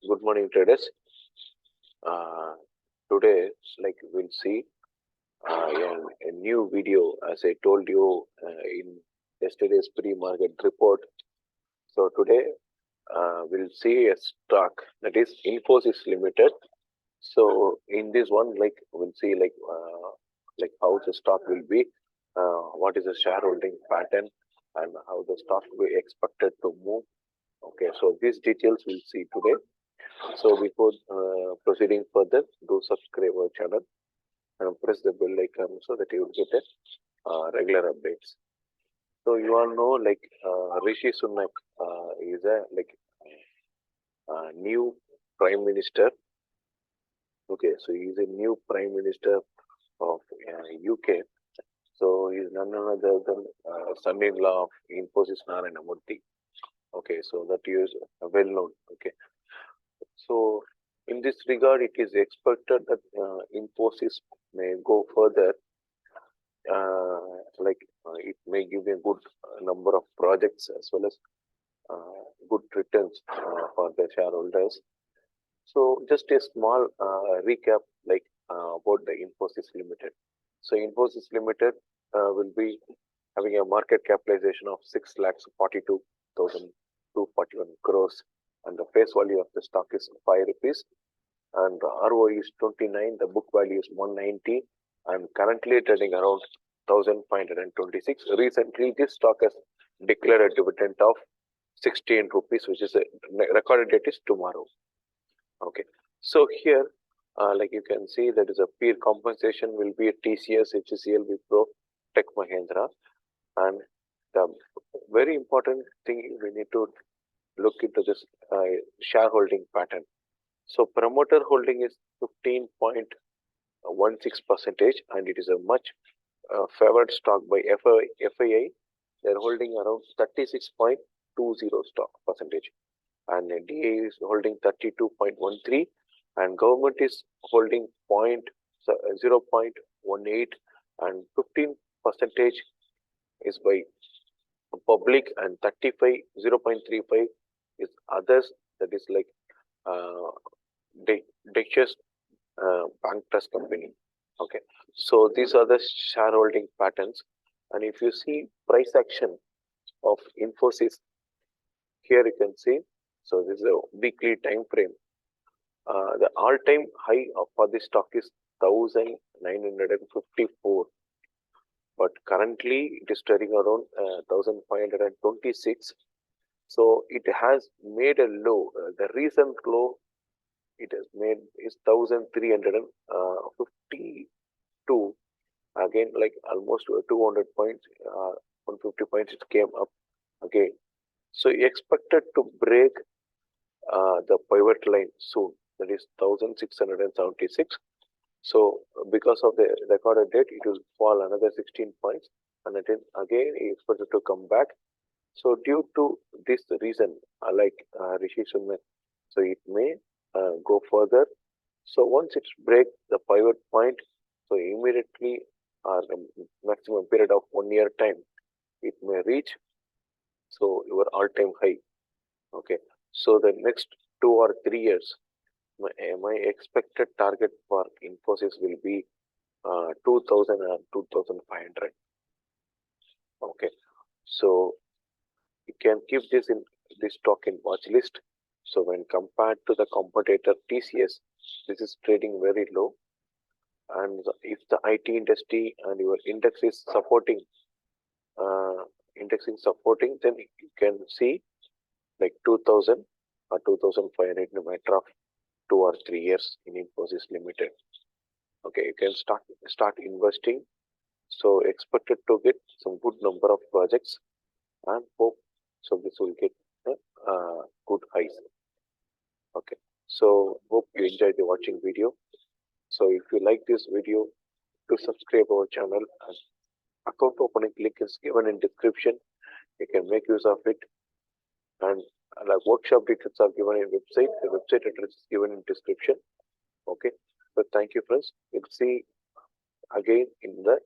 Good morning, traders. Uh, Today, we'll see a new video, as I told you in yesterday's pre-market report. So today, we'll see a stock that is Infosys Limited. So in this one, we'll see how the stock will be, what is the shareholding pattern, and how the stock will be expected to move. Okay, so these details we'll see today. So before proceeding further, do subscribe our channel and press the bell icon so that you will get regular updates. So you all know Rishi Sunak is a new prime minister. Okay, so he is a new prime minister of UK. So he is none other than son-in-law of Infosys Murthy. Okay, so that is well known. Okay, so in this regard, it is expected that Infosys may go further. It may give a good number of projects as well as good returns for the shareholders. So just a small recap about the Infosys Limited. So Infosys Limited will be having a market capitalization of 6,42,241 crores, and the face value of the stock is 5 rupees, and the ROE is 29, the book value is 190, and currently trading around 1,526. Recently, this stock has declared a dividend of 16 rupees, which is a recorded date is tomorrow. Okay, so here, you can see, that is a peer compensation will be a TCS, HCL, Wipro, Tech Mahindra, and the very important thing we need to look into this shareholding pattern. So promoter holding is 15.16%, and it is a much favored stock by FII. They're holding around 36.20 stock percentage, and DA is holding 32.13, and government is holding 0.18, and 15% is by public, and 0.35 is others, that is like Dexter's bank trust company. Okay, so these are the shareholding patterns, and if you see price action of Infosys, here you can see. So this is a weekly time frame. The all-time high for this stock is 1,954, but currently it is trading around 1,526. So it has made a low. The recent low it has made is 1,352. Again, like almost 200 points, 150 points, it came up again. So expected to break the pivot line soon, that is 1,676. So because of the recorded date, it will fall another 16 points, and then again expected to come back. So due to this reason, Rishi Sunak, so it may go further. So once it breaks the pivot point, so immediately the maximum period of 1 year time, it may reach so your all-time high. Okay, so the next 2 or 3 years, my expected target for Infosys will be 2,000 and 2,500. Okay, so you can keep this stock in watch list. So when compared to the competitor TCS, this is trading very low. And if the IT industry and your index is supporting, then you can see like 2,000 or 2,500 in a matter of 2 or 3 years in Infosys Limited. Okay, you can start investing. So expected to get some good number of projects, and hope so this will get good highs. Okay, so hope you enjoyed the watching video. So if you like this video, do subscribe our channel, and account opening link is given in description. You can make use of it, and workshop details are given in website. The website address is given in description. Okay, so thank you, friends. We'll see again in the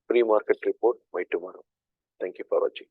pre-market report by tomorrow. Thank you for watching.